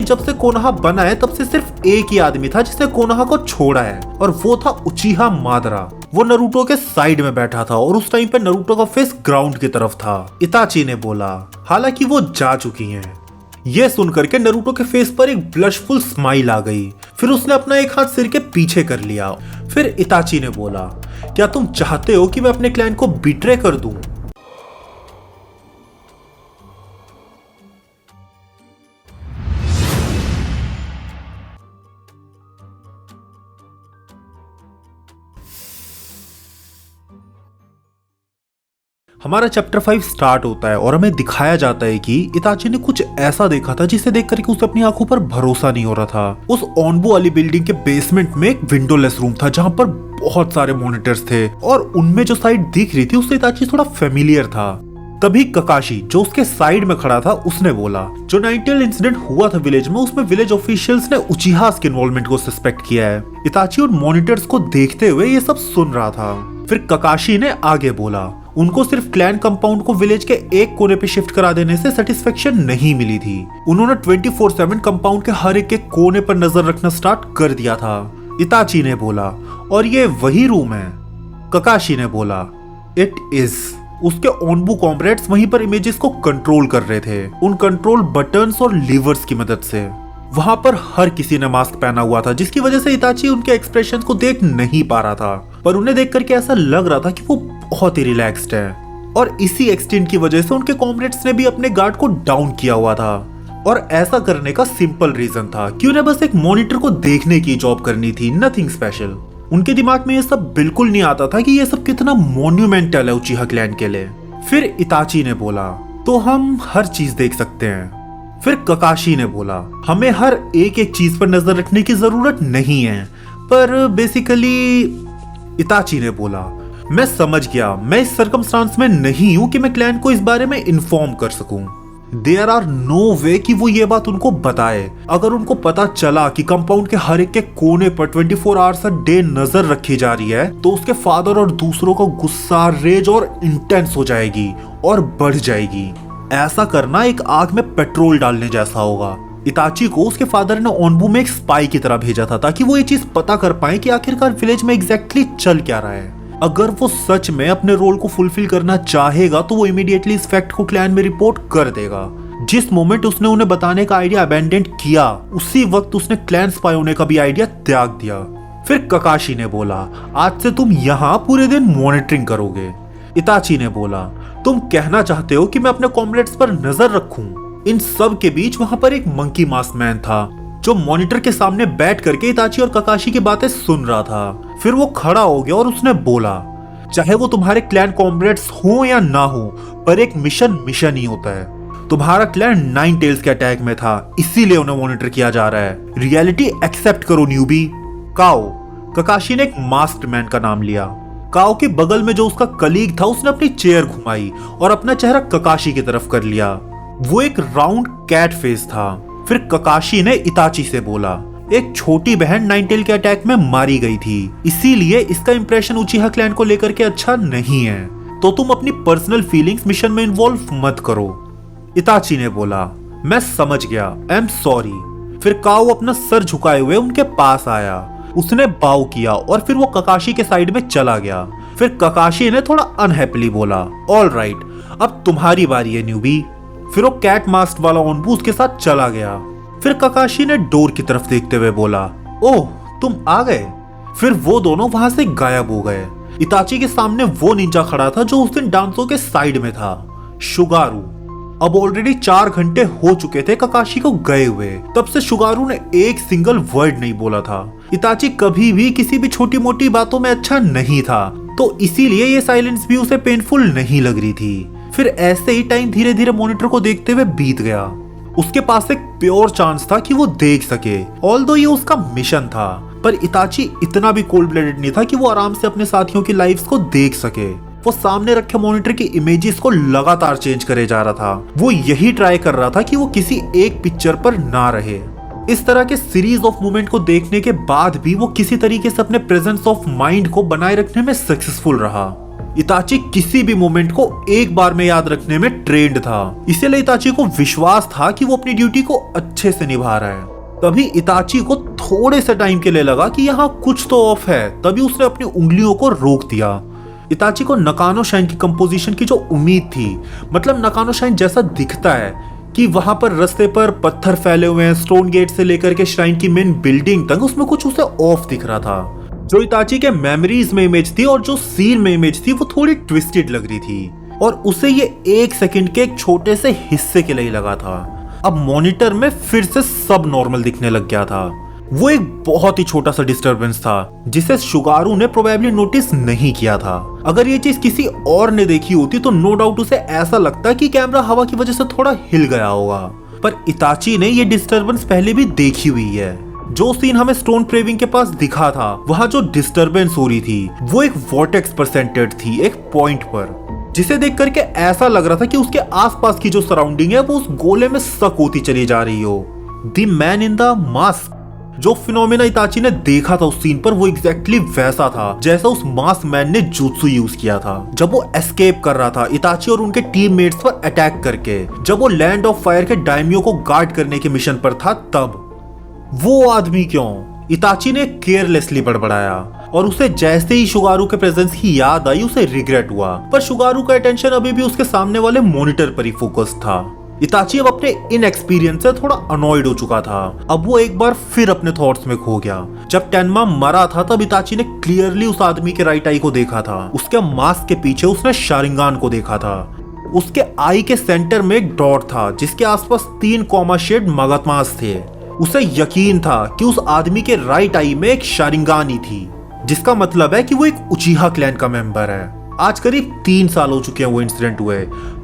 जब से कोनोहा बना है तब से सिर्फ एक ही आदमी था जिसने कोनोहा को छोड़ा है, और वो था उचिहा मादरा। वो नारुतो के साइड में बैठा था और उस टाइम पे नारुतो का फेस ग्राउंड की तरफ था। इताची ने बोला, हालांकि वो जा चुकी हैं। ये सुनकर के नारुतो के फेस पर एक ब्लशफुल स्माइल आ गई। फिर उसने अपना एक हाथ सिर के पीछे कर लिया। फिर इताची ने बोला, क्या तुम चाहते हो कि मैं अपने क्लैन को बिट्रे कर दूं? हमारा चैप्टर 5 स्टार्ट होता है और हमें दिखाया जाता है कि इताची ने कुछ ऐसा देखा था जिसे देख करके उसे अपनी आंखों पर भरोसा नहीं हो रहा था। उस ओनबू वाली बिल्डिंग के बेसमेंट में एक विंडोलेस रूम था जहां पर बहुत सारे मॉनिटर्स थे और उनमें जो साइड दिख रही थी उससे इताची थोड़ा फेमिलियर था। तभी ककाशी जो उसके साइड में खड़ा था उसने बोला, जो नाइटियल इंसिडेंट हुआ था विलेज में, उसमें विलेज ऑफिशियल्स ने उचिहा के इन्वॉल्वमेंट को सस्पेक्ट किया है। इताची उन मॉनिटर्स को देखते हुए ये सब सुन रहा था। फिर ककाशी ने आगे बोला, उनको सिर्फ क्लैन कंपाउंड को विलेज के एक कोने पे शिफ्ट करा देने से सेटिस्फेक्शन नहीं मिली थी। उन्होंने 24/7 कंपाउंड के हर एक कोने पर नजर रखना स्टार्ट कर दिया था। इताची ने बोला, और ये वही रूम है? ककाशी ने बोला, इट इज। उसके ओनबू कॉम्रेड्स वहीं पर इमेजेस को कंट्रोल कर रहे थे, उन कंट्रोल बटन्स और लीवर्स की मदद से। वहां पर हर किसी ने मास्क पहना हुआ था जिसकी वजह से इताची उनके एक्सप्रेशन को देख नहीं पा रहा था, पर उन्हें देख करके ऐसा लग रहा था कि वो बहुत ही रिलैक्स्ड है। और इसी एक्सटेंट की वजह से उनके कॉमरेड्स ने भी अपने गार्ड को डाउन किया हुआ था। और ऐसा करने का सिंपल रीजन था कि उन्हें बस एक मॉनिटर को देखने की जॉब करनी थी, नथिंग स्पेशल। उनके दिमाग में ये सब बिल्कुल नहीं आता था कि ये सब कितना मॉन्यूमेंटल है उचिहा क्लैन के लिए। फिर इताची ने बोला, तो हम हर चीज देख सकते हैं। फिर ककाशी ने बोला, हमें हर एक चीज पर नजर रखने की जरूरत नहीं है, पर बेसिकली। इताची ने बोला, मैं समझ गया, मैं इस सर्कमस्टांस में नहीं हूं कि मैं क्लैन को इस बारे में इन्फॉर्म कर सकूं। देयर आर नो वे कि वो ये बात उनको बताए। अगर उनको पता चला कि कंपाउंड के हर एक के कोने पर 24 आवर्स अ डे नजर रखी जा रही है, तो उसके फादर और दूसरों का गुस्सा, रेज और इंटेंस हो जाएगी और बढ़ जाएगी। ऐसा करना एक आग में पेट्रोल डालने जैसा होगा। इताची को उसके फादर ने ओनबू में एक स्पाई की तरह भेजा था ताकि वो ये चीज पता कर पाए कि आखिरकार विलेज में एग्जैक्टली चल क्या रहा है। अगर वो सच में अपने रोल को फुलफिल करना चाहेगा तो वो इमीडिएटली इस फैक्ट को क्लैन में रिपोर्ट कर देगा। जिस मोमेंट उसने उन्हें बताने का आइडिया अबैंडन किया, उसी वक्त उसने क्लैन स्पाई होने का भी आइडिया त्याग दिया। फिर ककाशी ने बोला, आज से तुम यहाँ पूरे दिन मॉनिटरिंग करोगे। इताची ने बोला, तुम कहना चाहते हो कि मैं अपने कॉमरेड्स पर नजर रखूं? इन सब के बीच वहां पर एक मंकी मास्क मैन था जो मॉनिटर के सामने बैठ करके इताची और ककाशी की बातें सुन रहा था। फिर वो खड़ा हो गया और उसने बोला, चाहे वो तुम्हारे क्लैन कॉमरेड्स हो या ना हो, पर एक मिशन ही होता है। तुम्हारा क्लैन 9 टेल्स के अटैक में था, इसीलिए उन्हें मॉनिटर किया जा रहा है। रियलिटी एक्सेप्ट करो न्यूबी। काओ, ककाशी ने एक मास्क्ड मैन का नाम लिया। काओ के बगल में जो उसका कलीग था उसने अपनी चेयर घुमाई और अपना चेहरा ककाशी की तरफ कर लिया। वो एक राउंड कैट फेस था। फिर ककाशी ने इताची से बोला, एक छोटी बहन 9 टेल के अटैक में मारी गई थी, इसीलिए इसका इंप्रेशन उचिहा क्लैन को लेकर के अच्छा नहीं है, तो तुम अपनी पर्सनल फीलिंग्स मिशन में इन्वॉल्व मत करो। इताची ने बोला, मैं समझ गया, आई एम सॉरी। फिर काओ अपना सर झुकाए हुए उनके पास आया, उसने बाव किया और फिर वो ककाशी के साइड में चला गया। फिर ककाशी ने थोड़ा अनहैप्पीली बोला, ऑल राइट, अब तुम्हारी बारी है न्यूबी। फिर वो कैट मास्क वाला ओनबू उसके साथ चला गया। फिर ककाशी ने डोर की तरफ देखते हुए बोला, ओह तुम आ गए। फिर वो दोनों वहां से गायब हो गए। इताची के सामने वो निंजा खड़ा था जो उस दिन डांसो के साइड में था, शुगारू। अब ऑलरेडी 4 घंटे हो चुके थे ककाशी को गए हुए। तब से शुगारू ने एक सिंगल वर्ड नहीं बोला था। इताची कभी भी किसी भी छोटी मोटी बातों में अच्छा नहीं था, तो इसीलिए ये साइलेंस भी उसे पेनफुल नहीं लग रही थी। फिर ऐसे ही टाइम धीरे धीरे मॉनिटर को देखते हुए बीत गया। उसके पास एक प्योर चांस था कि वो देख सके, ऑल्दो ये उसका मिशन था, पर इताची इतना भी कोल्ड ब्लडेड नहीं था कि वो आराम से अपने साथियों की लाइव्स को देख सके। वो सामने रखे मॉनिटर की इमेजेस को लगातार चेंज करे जा रहा था। वो यही ट्राई कर रहा था कि वो किसी एक पिक्चर पर ना रहे। इस तरह के सीरीज ऑफ मूवमेंट को देखने के बाद भी वो किसी तरीके से अपने प्रेजेंस ऑफ माइंड को बनाए रखने में सक्सेसफुल रहा। इताची किसी भी मोमेंट को एक बार में याद रखने में ट्रेंड था, इसीलिए इताची को विश्वास था कि वो अपनी ड्यूटी को अच्छे से निभा रहा है। तभी इताची को थोड़े से टाइम के लिए लगा कि यहाँ कुछ तो ऑफ है, तभी उसने अपनी उंगलियों को रोक दिया। इताची को नकानो शाइन की कंपोजिशन की जो उम्मीद थी, मतलब नकानो शाइन जैसा दिखता है कि वहां पर रास्ते पर पत्थर फैले हुए हैं, स्टोन गेट से लेकर के श्राइन की मेन बिल्डिंग तक, उसमें कुछ उसे ऑफ दिख रहा था। जो इताची के मेमोरीज में इमेज थी और जो सीन में इमेज थी वो थोड़ी ट्विस्टेड लग रही थी, और उसे ये 1 सेकंड के एक छोटे से हिस्से के लिए लगा था। अब मॉनिटर में फिर से सब नॉर्मल दिखने लग गया था। वो एक बहुत ही छोटा सा डिस्टरबेंस था जिसे शुगारू ने प्रोबेबली नोटिस नहीं किया था। अगर ये चीज किसी और ने देखी होती तो नो डाउट उसे ऐसा लगता कि कैमरा हवा की वजह से थोड़ा हिल गया होगा, पर इताची ने ये डिस्टरबेंस पहले भी देखी हुई है। जो सीन हमें स्टोन क्रेविंग के पास दिखा था, वहां जो डिस्टरबेंस हो रही थी वो एक वॉर्टेक्स पर सेंटर्ड थी, एक पॉइंट पर, जिसे देख करके ऐसा लग रहा था कि उसके आसपास की जो सराउंडिंग है वो उस गोले में सक होती चली जा रही हो। The man in the mask, जो फिनोमेना इताची ने देखा था उस सीन पर, वो एग्जैक्टली वैसा था जैसा उस मास्क मैन ने जुत्सु यूज किया था जब वो एस्केप कर रहा था इताची और उनके टीममेट्स पर अटैक करके, जब वो लैंड ऑफ फायर के डायमियो को गार्ड करने के मिशन पर था। तब वो आदमी क्यों, इताची ने केयरलेसली बड़बड़ाया, और उसे जैसे ही शुगारू के प्रेजेंस की याद आई उसे रिग्रेट हुआ, पर शुगारू का अटेंशन अभी भी उसके सामने वाले मॉनिटर पर ही फोकस था। इताची अब अपने इनएक्सपीरियंस से थोड़ा अनॉयड हो चुका था। अब वो एक बार फिर अपने थॉट्स में खो गया। जब टेनमा मरा था तब इताची ने क्लियरली उस आदमी के राइट आई को देखा था। उसके मास्क के पीछे उसने शारिंगान को देखा था। उसके आई के सेंटर में एक डॉट था जिसके आसपास 3 कॉमा शेड मगतमास थे। उसे यकीन था कि उस आदमी के राइट आई में एक शारिंगान ही थी, जिसका मतलब है कि वो एक उचिहा क्लैन का मेंबर है। आज करीब 3 साल हो चुके हैं वो इंसिडेंट हुए,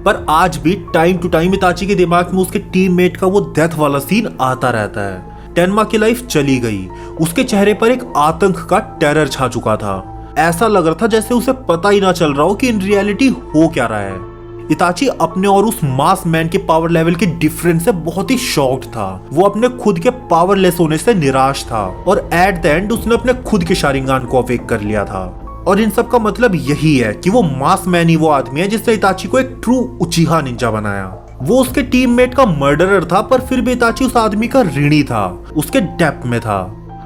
पर आज भी टाइम टू टाइम इताची के दिमाग में उसके टीममेट का वो डेथ वाला सीन आता रहता है। टेनमा की लाइफ चली गई, उसके चेहरे पर एक आतंक का टेरर छा चुका था। ऐसा लग रहा था जैसे उसे पता ही ना चल रहा हो कि इन रियलिटी हो क्या रहा है। इताची अपने और उस मास मैन के पावर लेवल के डिफरेंस से बहुत ही शॉक्ड था। वो अपने खुद के पावरलेस होने से निराश था, और एट द एंड उसने अपने खुद के शारिंगान को अवेक कर लिया था। और इन सब का मतलब यही है कि वो मास मैन ही वो आदमी है जिसने इताची को एक ट्रू उचिहा निंजा बनाया। वो उसके टीममेट का मर्डरर था, पर फिर भी इताची उस आदमी का ऋणी था, उसके डेप्थ में था।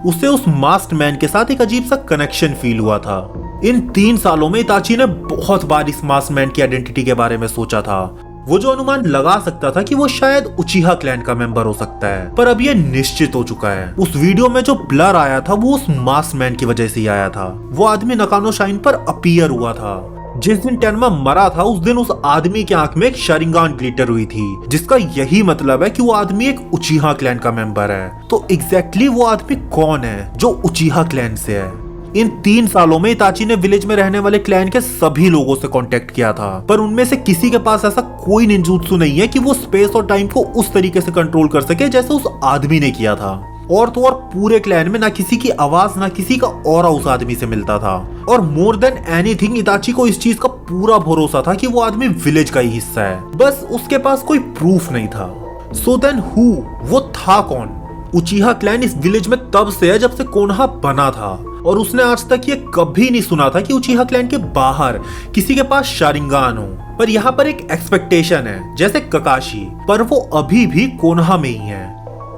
उसे उस मास्क्ड मैन के साथ एक अजीब सा कनेक्शन फील हुआ था। इन 3 सालों में इताची ने बहुत बार इस मास्क्ड मैन की आइडेंटिटी के बारे में सोचा था। वो जो अनुमान लगा सकता था कि वो शायद उचिहा क्लैन का मेंबर हो सकता है, पर अब ये निश्चित हो चुका है। उस वीडियो में जो ब्लर आया था वो उस मास्क मैन की वजह से ही आया था। वो आदमी नकानो शाइन पर अपीयर हुआ था। जिस दिन टेनमा मरा था उस दिन उस आदमी की आंख में एक शारिंगान ग्लिटर हुई थी, जिसका यही मतलब है कि वो आदमी एक उचिहा क्लैन का मेंबर है। तो एग्जैक्टली वो आदमी कौन है जो उचिहा क्लैन से है? इन 3 सालों में इताची ने विलेज में रहने वाले क्लैन के सभी लोगों से कांटेक्ट किया था, पर उनमें से किसी के पास ऐसा कोई निंजुत्सु नहीं है कि वो स्पेस और टाइम को उस तरीके से कंट्रोल कर सके जैसे उस आदमी ने किया था। और तो और पूरे क्लैन में ना किसी की आवाज ना किसी का ऑरा उस आदमी से मिलता था। और मोर देन एनीथिंग इताची को इस चीज का पूरा भरोसा था कि वो आदमी विलेज का ही हिस्सा है, बस उसके पास कोई प्रूफ नहीं था। सो देन हु, वो था कौन? उचिहा क्लैन इस विलेज में तब से है जब से कोनोहा बना था, और उसने आज तक ये कभी नहीं सुना था कि उचिहा क्लैन के बाहर किसी के पास शारिंगान हो। पर यहाँ पर एक एक्सपेक्टेशन है जैसे ककाशी, पर वो अभी भी कोनोहा में ही है।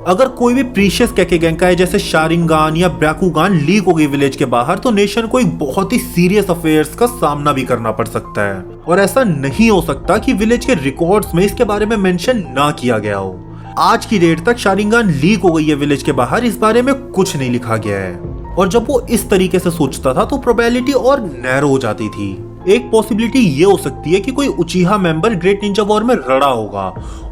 अगर कोई भी प्रीशियस केकेगेंकाई जैसे शारिंगान या ब्रैकुगान लीक हो गई विलेज के बाहर, तो नेशन को एक बहुत ही सीरियस अफेयर्स का सामना भी करना पड़ सकता है। और ऐसा नहीं हो सकता कि विलेज के रिकॉर्ड्स में इसके बारे में मेंशन ना किया गया हो। आज की डेट तक शारिंगान लीक हो गई है विलेज के बाहर, इस बारे में कुछ नहीं लिखा गया है। और जब वो इस तरीके से सोचता था तो प्रोबेबिलिटी और नैरो हो जाती थी। एक पॉसिबिलिटी ये हो सकती है कि कोई उचिहा मेंबर ग्रेट निंजा वॉर में रड़ा होगा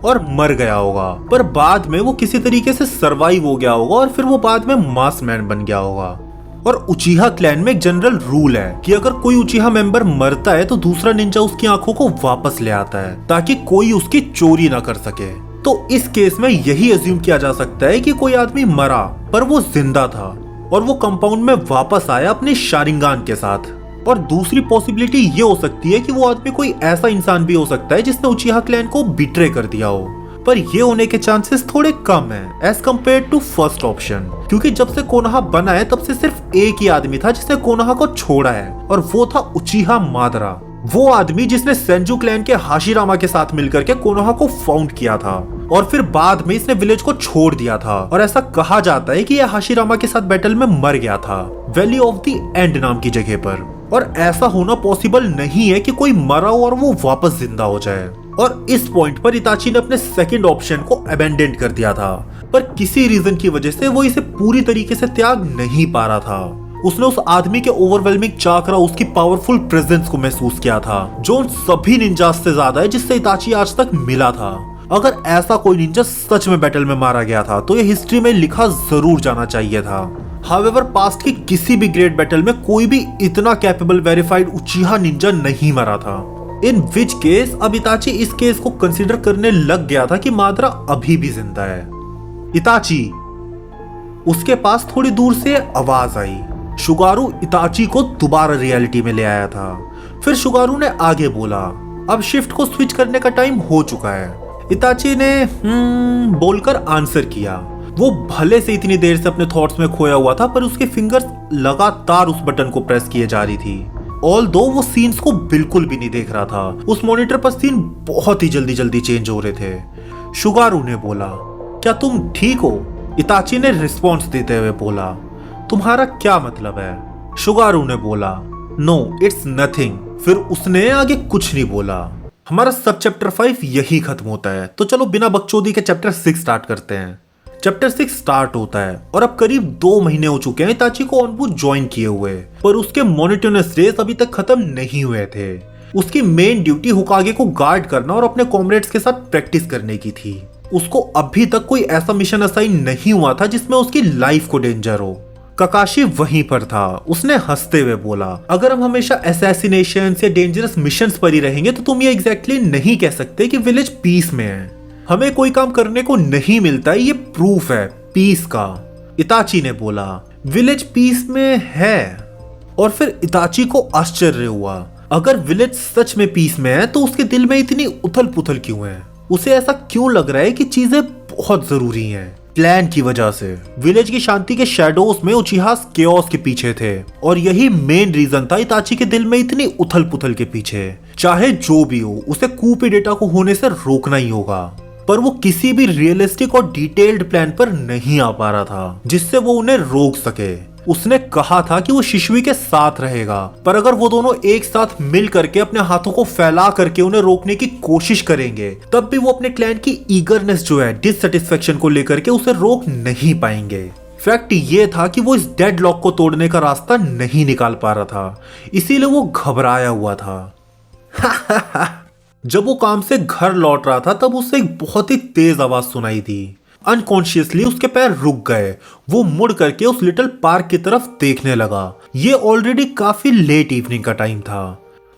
और मर गया होगा, पर बाद में वो किसी तरीके से सरवाइव हो गया होगा और फिर वो बाद में मास मैन बन गया होगा। और उचिहा क्लैन में एक जनरल रूल है कि अगर कोई उचिहा मेंबर मरता है तो दूसरा निंजा उसकी आंखों को वापस ले आता है ताकि कोई उसकी चोरी ना कर सके। तो इस केस में यही अज्यूम किया जा सकता है कि कोई आदमी मरा पर वो जिंदा था और वो कंपाउंड में वापस आया अपने शारिंगान के साथ। और दूसरी पॉसिबिलिटी ये हो सकती है कि वो आदमी कोई ऐसा इंसान भी हो सकता है जिसने उचिहा क्लैन को बिट्रे कर दिया हो, पर ये होने के चांसेस थोड़े कम हैं as compared to first option, क्योंकि जब से कोनोहा बना है तब से सिर्फ एक ही आदमी था जिसने कोनोहा को छोड़ा है और वो था उचिहा मादरा। वो आदमी जिसने सेंजू क्लैन के हाशिरामा के साथ मिलकर के कोनोहा को फाउंड किया था और फिर बाद में इसने विलेज को छोड़ दिया था और ऐसा कहा जाता है कि यह हाशिरामा के साथ बैटल में मर गया था वैली ऑफ द एंड नाम की जगह पर। और ऐसा होना पॉसिबल नहीं है कि कोई मरा हो और वो वापस जिंदा हो जाए। और इस पॉइंट पर इताची ने अपने सेकंड ऑप्शन को अबेंडन कर दिया था, पर किसी रीजन की वजह से वो इसे पूरी तरीके से त्याग नहीं पा रहा था। उसने उस आदमी के ओवरवेलमिंग चाकरा, उसकी पावरफुल प्रेजेंस को महसूस किया था जो उन सभी निंजास से ज्यादा है जिससे इताची आज तक मिला था। अगर ऐसा कोई निंजा सच में बैटल में मारा गया था तो ये हिस्ट्री में लिखा जरूर जाना चाहिए था। हाउएवर पास्ट की किसी भी ग्रेट बैटल में कोई भी इतना कैपेबल वेरीफाइड उचिहा निंजा नहीं मरा था। इन विच केस अब इताची इस केस को कंसीडर करने लग गया था कि माद्रा अभी भी जिंदा है। इताची, उसके पास थोड़ी दूर से आवाज आई। शुगारू इताची को दोबारा रियलिटी में ले आया था। फिर शुगारू ने आगे बोला, अब शिफ्ट को स्विच करने का टाइम हो चुका है। इताची ने बोलकर आंसर किया। वो भले से इतनी देर से अपने थॉट्स में खोया हुआ था, पर उसके फिंगर्स लगातार उस बटन को प्रेस किए जा रही थी। ऑल्दो वो सीन्स को बिल्कुल भी नहीं देख रहा था। उस मॉनिटर पर सीन बहुत ही जल्दी जल्दी चेंज हो रहे थे। शुगारू ने बोला, क्या तुम ठीक हो? इताची ने रिस्पॉन्स देते हुए बोला, तुम्हारा क्या मतलब है? शुगारू ने बोला, नो इट्स नथिंग। फिर उसने आगे कुछ नहीं बोला। हमारा सब चैप्टर 5 यही खत्म होता है। तो चलो बिना बकचोदी के चैप्टर 6 स्टार्ट करते हैं। चैप्टर 6 स्टार्ट होता है और अब करीब 2 महीने हो चुके हैं इताची को ऑनबू ज्वाइन किए हुए, पर उसके मोनोटोनस रेस अभी तक खत्म नहीं हुए थे। उसकी मेन ड्यूटी होकागे को गार्ड करना और अपने कॉमरेड्स के साथ प्रैक्टिस करने की थी। उसको अभी तक कोई ऐसा मिशन असाइन नहीं हुआ था जिसमें उसकी लाइफ को डेंजर हो। ककाशी वहीं पर था। उसने हंसते हुए बोला, अगर हम हमेशा असैसिनेशन या डेंजरस मिशंस पर ही रहेंगे तो तुम ये एग्जैक्टली नहीं कह सकते कि विलेज पीस में है। हमें कोई काम करने को नहीं मिलता, ये प्रूफ है पीस का। इताची ने बोला, विलेज पीस में है। और फिर इताची को आश्चर्य हुआ, अगर विलेज सच में पीस में है तो उसके दिल में इतनी उथल पुथल क्यों है? उसे ऐसा क्यों लग रहा है कि चीजें बहुत जरूरी हैं? प्लान की वजह से। विलेज की शांति के शैडोज में उचिहा केओस के पीछे थे और यही मेन रीजन था इताची के दिल में इतनी उथल पुथल के पीछे। चाहे जो भी हो, उसे कूपी डेटा को होने से रोकना ही होगा, पर वो किसी भी रियलिस्टिक और डिटेल्ड प्लान पर नहीं आ पा रहा था जिससे वो उन्हें रोक सके। उसने कहा था कि वो शिशुई के साथ रहेगा, पर अगर वो दोनों एक साथ मिल करके अपने हाथों को फैला करके उन्हें रोकने की कोशिश करेंगे, तब भी वो अपने क्लैन की ईगरनेस जो है डिससेटिस्फेक्शन को लेकर के उसे रोक नहीं पाएंगे। फैक्ट ये था कि वो इस डेडलॉक को तोड़ने का रास्ता नहीं निकाल पा रहा था, इसीलिए वो घबराया हुआ था। जब वो काम से घर लौट रहा था तब उसे एक बहुत ही तेज आवाज सुनाई दी। अनकॉन्शियसली उसके पैर रुक गए। वो मुड़ करके उस लिटिल पार्क की तरफ देखने लगा। ये ऑलरेडी काफी लेट इवनिंग का टाइम था।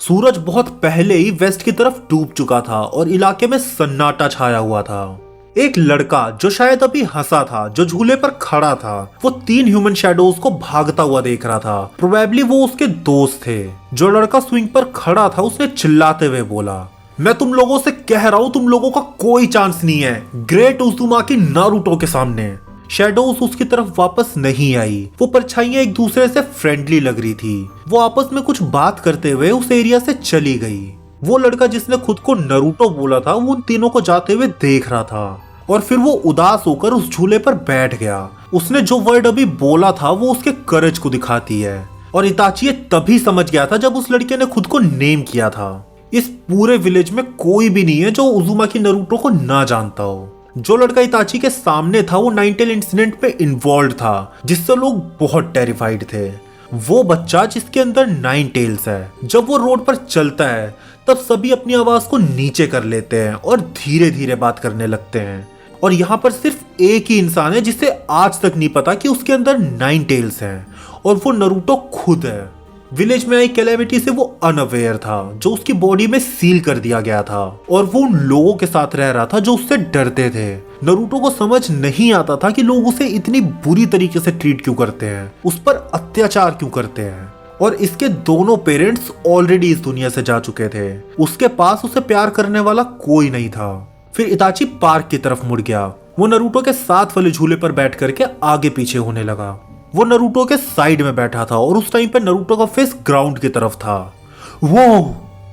सूरज बहुत पहले ही वेस्ट की तरफ डूब चुका था और इलाके में सन्नाटा छाया हुआ था। एक लड़का जो शायद अभी हंसा था, जो झूले पर खड़ा था, वो 3 ह्यूमन शैडोज को भागता हुआ देख रहा था। प्रोबेबली वो उसके दोस्त थे। जो लड़का स्विंग पर खड़ा था उसने चिल्लाते हुए बोला, मैं तुम लोगों से कह रहा हूं, तुम लोगों का कोई चांस नहीं है ग्रेट उज़ुमाकी नारुतो के सामने। शैडोज उसकी तरफ वापस नहीं आई। वो परछाइयां एक दूसरे से फ्रेंडली लग रही थी। वो आपस में कुछ बात करते हुए उस एरिया से चली गई। वो लड़का जिसने खुद को नारुतो बोला था वो उन तीनों को जाते हुए देख रहा था और फिर वो उदास होकर उस झूले पर बैठ गया। उसने जो वर्ड अभी बोला था वो उसके करेज को दिखाती है और इताची तभी समझ गया था जब उस लड़के ने खुद को नेम किया था। इस पूरे विलेज में कोई भी नहीं है जो उज़ुमाकी नारुतो को ना जानता हो। जो लड़का इताची के सामने था वो नाइनटेल इंसिडेंट में इन्वॉल्व था, जिससे लोग बहुत टेरिफाइड थे। वो बच्चा जिसके अंदर 9 टेल्स है। जब वो रोड पर चलता है तब सभी अपनी आवाज को नीचे कर लेते हैं और धीरे धीरे बात करने लगते हैं। और यहाँ पर सिर्फ एक ही इंसान है जिसे आज तक नहीं पता कि उसके अंदर 9 टेल्स हैं, और वो नारुतो खुद है। विलेज में आई कैलेमिटी से वो अनअवेयर था, जो उसकी बॉडी में सील कर दिया गया था, और वो उन लोगों के साथ रह रहा था जो उससे डरते थे। नारुतो को समझ नहीं आता था कि लोग उसे इतनी बुरी तरीके से ट्रीट क्यों करते हैं, उस पर अत्याचार क्यों करते हैं। और इसके दोनों पेरेंट्स ऑलरेडी इस दुनिया से जा चुके थे। उसके पास उसे प्यार करने वाला कोई नहीं था। फिर इताची पार्क की तरफ मुड़ गया। वो नारुतो के साथ वाले झूले पर बैठ करके आगे पीछे होने लगा। वो नारुतो के साइड में बैठा था और उस टाइम पे नारुतो का फेस ग्राउंड की तरफ था। वो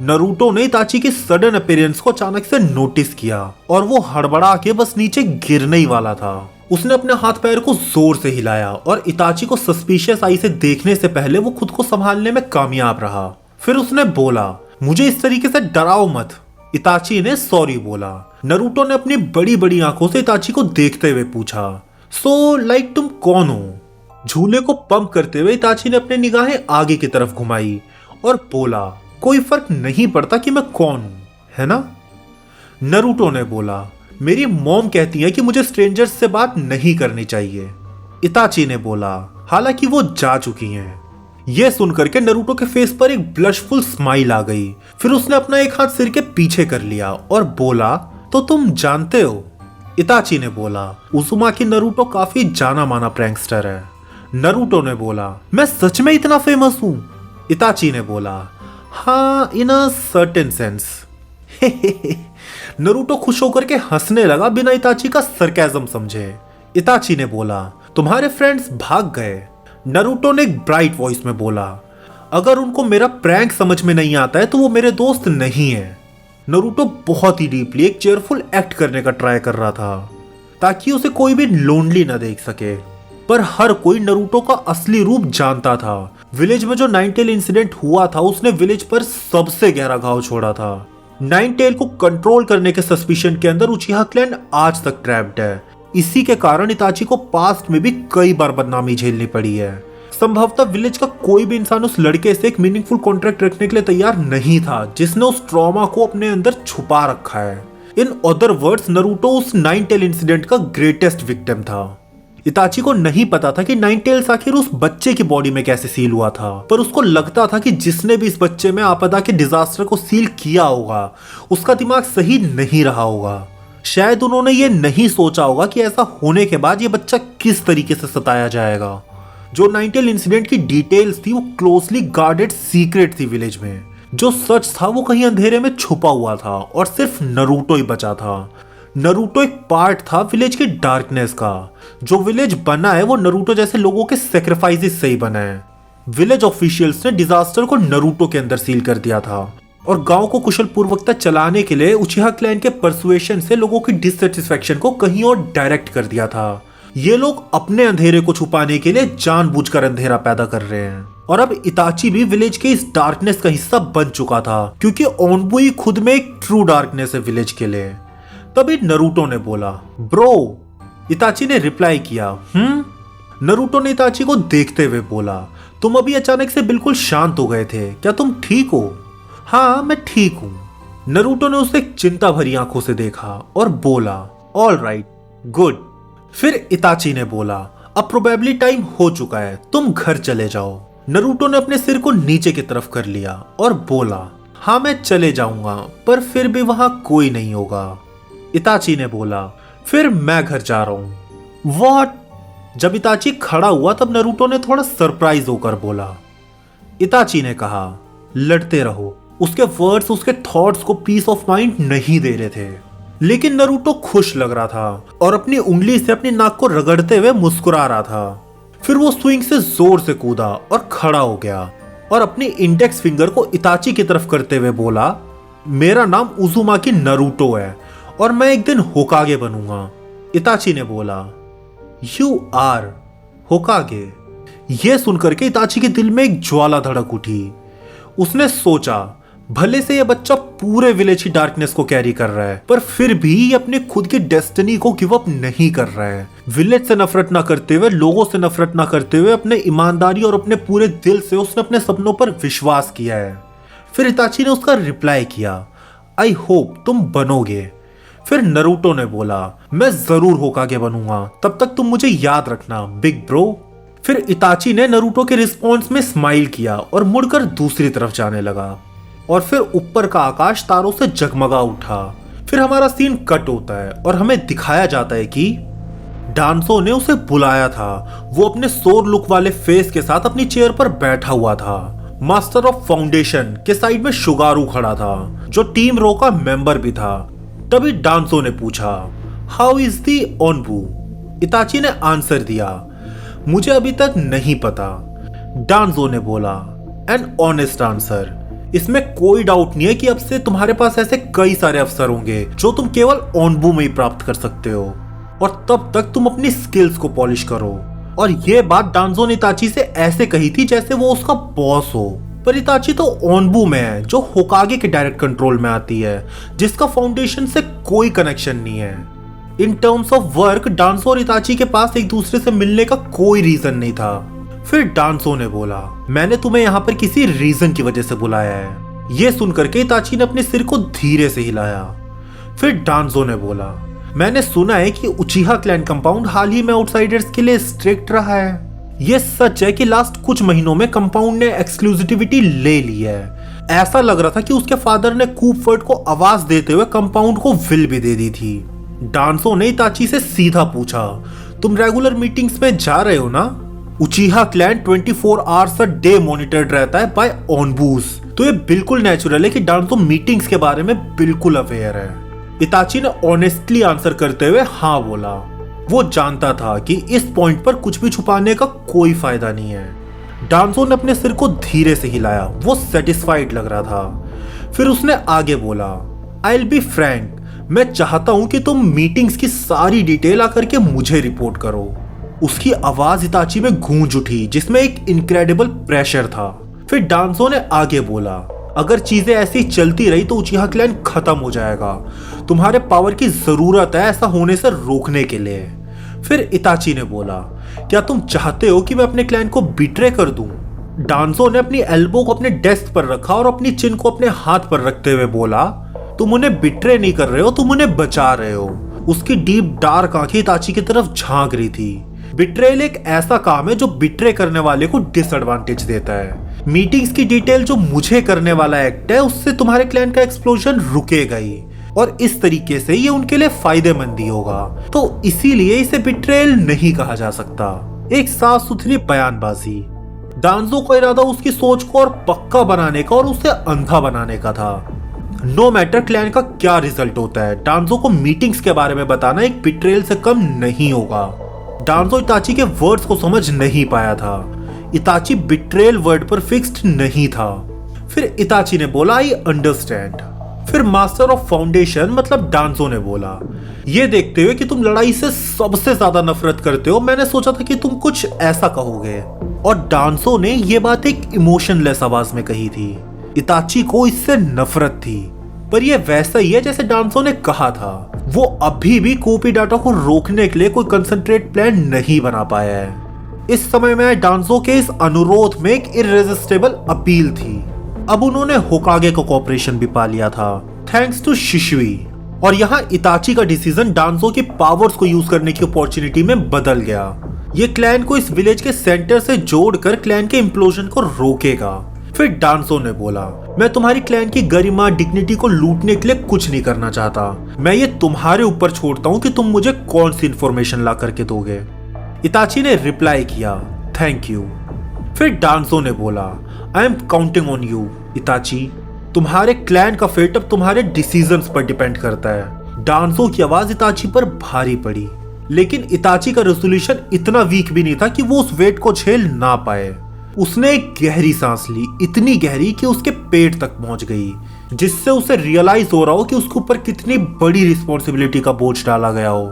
नरूटो ने इताची की सडन अपीयरेंस को अचानक से नोटिस किया और वो हड़बड़ा के बस नीचे गिरने ही वाला था। उसने अपने हाथ पैर को जोर से हिलाया और इताची को सस्पिशियस आई से देखने से पहले वो खुद को संभालने में कामयाब रहा। फिर उसने बोला, मुझे इस तरीके से डराओ मत। इताची ने सॉरी बोला। नरूटो ने अपनी बड़ी बड़ी आंखों से इताची को देखते हुए पूछा, सो लाइक तुम कौन हो? झूले को पंप करते हुए इताची ने अपनी निगाहें आगे की तरफ घुमाई और बोला, कोई फर्क नहीं पड़ता कि मैं कौन हूं, है ना? नरूटो ने बोला, मेरी मॉम कहती है कि मुझे स्ट्रेंजर्स से बात नहीं करनी चाहिए। इताची ने बोला, हालांकि वो जा चुकी हैं। यह सुनकर के नरूटो के फेस पर एक ब्लशफुल स्माइल आ गई। फिर उसने अपना एक हाथ सिर के पीछे कर लिया और बोला, तो तुम जानते हो? इताची ने बोला, उजुमाकी नरूटो काफी जाना माना प्रैंकस्टर है। नरूटो ने बोला, मैं सच में इतना फेमस हूं? इताची ने बोला, हाँ, इन अ सर्टेन सेंस। नरूटो खुश होकर के हंसने लगा बिना इताची का सरकाज़म समझे। इताची ने बोला, तुम्हारे फ्रेंड्स भाग गए। नरूटो ने एक ब्राइट वॉइस में बोला, अगर उनको मेरा प्रैंक समझ में नहीं आता है तो वो मेरे दोस्त नहीं है। नरूटो बहुत ही डीपली एक चेयरफुल एक्ट करने का ट्राई कर रहा था ताकि उसे कोई भी लोनली न देख सके, पर हर कोई नरूटो का असली रूप जानता था। विलेज में जो नाइनटेल इंसिडेंट हुआ था उसने विलेज पर सबसे गहरा घाव छोड़ा था। नाइनटेल को कंट्रोल करने के सस्पिशन के अंदर उचिहा क्लैन आज तक ट्रैप्ड है। इसी के कारण इताची को पास्ट में भी कई बार बदनामी झेलनी पड़ी है। संभवतः विलेज का कोई भी इंसान उस लड़के से एक मीनिंगफुल कॉन्ट्रैक्ट रखने के लिए तैयार नहीं था जिसने उस ट्रॉमा को अपने अंदर छुपा रखा है। इन अदर वर्ड्स, नरूटो उस नाइनटेल इंसिडेंट का ग्रेटेस्ट विक्टिम था। इताची को नहीं पता था कि नाइनटेल्स आखिर उस बच्चे की बॉडी में कैसे सील हुआ था, पर उसको लगता था कि जिसने भी इस बच्चे में आपदा के डिजास्टर को सील किया होगा उसका दिमाग सही नहीं रहा होगा। शायद उन्होंने ये नहीं सोचा होगा कि ऐसा होने के बाद ये बच्चा किस तरीके से सताया जाएगा। जो नाइनटेल इंसिडेंट की डिटेल्स थी वो क्लोजली गार्डेड सीक्रेट थी विलेज में। जो सच था वो कहीं अंधेरे में छुपा हुआ था और सिर्फ नरूटो ही बचा था। नरूटो एक पार्ट था विलेज के डार्कनेस का। जो विलेज बना है वो नरूटो जैसे लोगों के सेक्रीफाइसेस से ही बना है। विलेज ऑफिशियल्स ने डिजास्टर को नरूटो के अंदर सील कर दिया था और गांव को कुशल पूर्वकता चलाने के लिए उचिहा क्लैन के परसुएशन से लोगों की डिससेटिस्फैक्शन को कहीं और डायरेक्ट कर दिया था। ये लोग अपने अंधेरे को छुपाने के लिए जानबूझकर अंधेरा पैदा कर रहे हैं और अब इताची भी विलेज के इस डार्कनेस का हिस्सा बन चुका था क्योंकि ओनबुई खुद में एक ट्रू डार्कनेस है विलेज के लिए। तभी नरूटो ने बोला, ब्रो। इताची ने रिप्लाई किया, नरूटो ने इताची को देखते हुए बोला, तुम अभी अचानक से बिल्कुल शांत हो गए थे, क्या तुम ठीक हो? हाँ, मैं ठीक हूं। नरूटो ने उसे चिंता भरी आंखों से देखा और बोला, ऑल राइट, गुड। फिर इताची ने बोला, अब प्रोबेबली टाइम हो चुका है, तुम घर चले जाओ। नरूटो ने अपने सिर को नीचे की तरफ कर लिया और बोला, हाँ मैं चले जाऊंगा, पर फिर भी वहां कोई नहीं होगा। इताची ने बोला, फिर मैं घर जा रहा हूं। व्हाट? जब इताची खड़ा हुआ तब नरूटो ने थोड़ा सरप्राइज होकर बोला। इताची ने कहा, लड़ते रहो। उसके वर्ड्स उसके थॉट्स को पीस ऑफ माइंड नहीं दे रहे थे, लेकिन नरूटो खुश लग रहा था और अपनी उंगली से अपनी नाक को रगड़ते हुए मुस्कुरा रहा था। फिर वो स्विंग से जोर से कूदा और खड़ा हो गया और अपनी इंडेक्स फिंगर को इताची की तरफ करते हुए बोला, मेरा नाम उजुमाकी नरूटो है और मैं एक दिन होकागे बनूंगा। इताची ने बोला, यू आर होकागे। यह सुनकर के इताची के दिल में एक ज्वाला धड़क उठी। उसने सोचा, भले से यह बच्चा पूरे विलेज की डार्कनेस को कैरी कर रहा है, पर फिर भी ये अपने खुद की डेस्टिनी को गिव अप नहीं कर रहा है। विलेज से नफरत ना करते हुए, लोगों से नफरत ना करते हुए, अपने ईमानदारी और अपने पूरे दिल से उसने अपने सपनों पर विश्वास किया है। फिर इताची ने उसका रिप्लाई किया, आई होप तुम बनोगे। फिर नरूटो ने बोला, मैं जरूर होकागे बनूंगा, तब तक तुम मुझे याद रखना बिग ब्रो। फिर इताची ने नरूटो के रिस्पॉन्स में स्माइल किया और मुड़कर दूसरी तरफ जाने लगा और फिर ऊपर का आकाश तारों से जगमगा उठा। फिर हमारा सीन कट होता है और हमें दिखाया जाता है कि डांसो ने उसे बुलाया था। वो अपने सोर लुक वाले फेस के साथ अपनी चेयर पर बैठा हुआ था। मास्टर ऑफ फाउंडेशन के साइड में शुगारू खड़ा था जो टीम रो का मेंबर भी था। तभी डांसो ने पूछा, हाउ इज दी ओनबू? इताची ने आंसर दिया, मुझे अभी तक नहीं पता। डांसो ने बोला, एन ऑनेस्ट आंसर। इसमें कोई डाउट नहीं है कि अब से तुम्हारे पास ऐसे कई सारे अवसर होंगे जो तुम केवल ओनबू में ही प्राप्त कर सकते हो, और तब तक तुम अपनी स्किल्स को पॉलिश करो। और ये बात डांजो ने इताची से ऐसे कही थी जैसे वो उसका बॉस हो, पर इताची तो ओनबू में है जो होकागे के डायरेक्ट कंट्रोल में आती है, जिसका फाउंडेशन से कोई कनेक्शन नहीं है। इन टर्म्स ऑफ वर्क डांसो और इताची के पास एक दूसरे से मिलने का कोई रीजन नहीं था। फिर डांसो ने बोला, मैंने तुम्हें यहाँ पर किसी रीजन की वजह से बुलाया है। ये सुनकर के इताची ने अपने सिर को धीरे से हिलाया। फिर डांसो ने बोला, मैंने सुना है कि उचिहा क्लैन कंपाउंड हाल ही में आउटसाइडर्स के लिए स्ट्रिक्ट रहा है। ये सच है कि लास्ट कुछ महीनों में कंपाउंड ने एक्सक्लूसिविटी ले ली है। ऐसा लग रहा था कि उसके फादर ने कूपफर्ड को आवाज देते हुए कंपाउंड को विल भी दे दी थी। डांसो ने इताची से सीधा पूछा, तुम रेगुलर मीटिंग्स में जा रहे हो ना? उचिहा clan 24 hours a day monitored रहता है बाय ओनबूज, तो ये बिल्कुल नेचुरल है कि डांसो मीटिंग्स के बारे में बिल्कुल अवेयर है। इताची ने ऑनेस्टली आंसर करते हुए हाँ बोला। वो जानता था कि इस पॉइंट पर कुछ भी छुपाने का कोई फायदा नहीं है। डांसो ने अपने सिर को धीरे से हिलाया, वो सेटिस्फाइड लग रहा था। फिर उसने आगे बोला, आई विल बी फ्रैंक, मैं चाहता हूं कि तुम मीटिंग्स की सारी डिटेल आकर के मुझे रिपोर्ट करो। उसकी आवाज इताची में गूंज उठी जिसमें एक इनक्रेडिबल प्रेशर था। फिर डांसो ने आगे बोला, अगर चीजें ऐसी चलती रही तो उचिहा क्लैन खत्म हो जाएगा। तुम्हारे पावर की जरूरत है ऐसा होने से रोकने के लिए। फिर इताची ने बोला, क्या तुम चाहते हो कि मैं अपने क्लैन को बिट्रे कर दूं? डांसो ने अपनी एल्बो को अपने डेस्क पर रखा और अपनी चिन को अपने हाथ पर रखते हुए बोला, तुम उन्हें बिट्रे नहीं कर रहे हो, तुम उन्हें बचा रहे हो। उसकी डीप डार्क आंखें इताची की तरफ झांक रही थी। बिट्रेल एक ऐसा काम है जो बिट्रे करने वाले को डिसएडवांटेज देता है। मीटिंग्स की डिटेल जो मुझे करने वाला एक्ट है उससे तुम्हारे क्लैन का एक्सप्लोजन रुकेगा ही, और इस तरीके से ये उनके लिए फायदेमंद ही होगा। तो इसीलिए इसे बिट्रेल नहीं कहा जा सकता। एक साफ सुथरी बयानबाजी। डांसो का इरादा उसकी सोच को और पक्का बनाने का और उसे अंधा बनाने का था। नो मैटर क्लैन का क्या रिजल्ट होता है, डांसो को मीटिंग्स के बारे में बताना एक बिट्रेल से कम नहीं होगा। डांसो इताची के वर्ड्स को समझ नहीं पाया था। इताची बिट्रेल वर्ड पर फिक्स्ड नहीं था। फिर इताची ने बोला, आई अंडरस्टैंड। फिर मास्टर ऑफ फाउंडेशन मतलब डांसो ने बोला, ये देखते हुए कि तुम लड़ाई से सबसे ज्यादा नफरत करते हो, मैंने सोचा था कि तुम कुछ ऐसा कहोगे। और डांसो ने यह बात एक इमोशनलेस आवाज में कही थी। इताची को इससे नफरत थी, पर यह वैसा ही है जैसे डांसो ने कहा था। वो अभी भी कोपीडाटा को रोकने के लिए कोई कंसंट्रेट प्लान नहीं बना पाया है। इस समय में डांसो के इस अनुरोध में एक इररेजिस्टेबल अपील थी। अब उन्होंने होकागे का कोऑपरेशन भी पा लिया था, थैंक्स टू शिशुई। और यहाँ इताची का डिसीजन डांसो की पावर्स को यूज करने की अपॉर्चुनिटी में बदल गया। ये क्लैन को इस विलेज के सेंटर से जोड़कर क्लैन के इम्प्लोजन को रोकेगा। फिर डांसो ने बोला, मैं तुम्हारी क्लैन की गरिमा डिग्निटी को लूटने के लिए कुछ नहीं करना चाहता। मैं ये तुम्हारे ऊपर छोड़ता हूँ कि तुम मुझे कौन सी इंफॉर्मेशन ला करके दोगे। इताची ने रिप्लाई किया, थैंक यू। फिर डांसो ने बोला, I am counting on you इताची। तुम्हारे क्लैन का फेट अब तुम्हारे डिसीजंस पर डिपेंड करता है। डांसो की आवाज इताची पर भारी पड़ी, लेकिन इताची का रेजोल्यूशन इतना वीक भी नहीं था कि वो उस वेट को झेल ना पाए। उसने एक गहरी सांस ली, इतनी गहरी कि उसके पेट तक पहुंच गई, जिससे उसे रियलाइज हो रहा हो कि उसके ऊपर कितनी बड़ी रिस्पॉन्सिबिलिटी का बोझ डाला गया हो।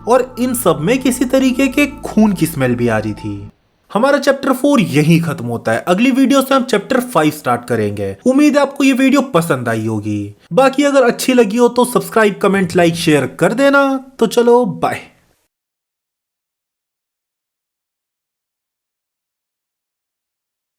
और इन सब में किसी तरीके के खून की स्मेल भी आ रही थी। हमारा चैप्टर 4 यहीं खत्म होता है। अगली वीडियो से हम चैप्टर 5 स्टार्ट करेंगे। उम्मीद है आपको ये वीडियो पसंद आई होगी। बाकी अगर अच्छी लगी हो तो सब्सक्राइब, कमेंट, लाइक, शेयर कर देना। तो चलो बाय।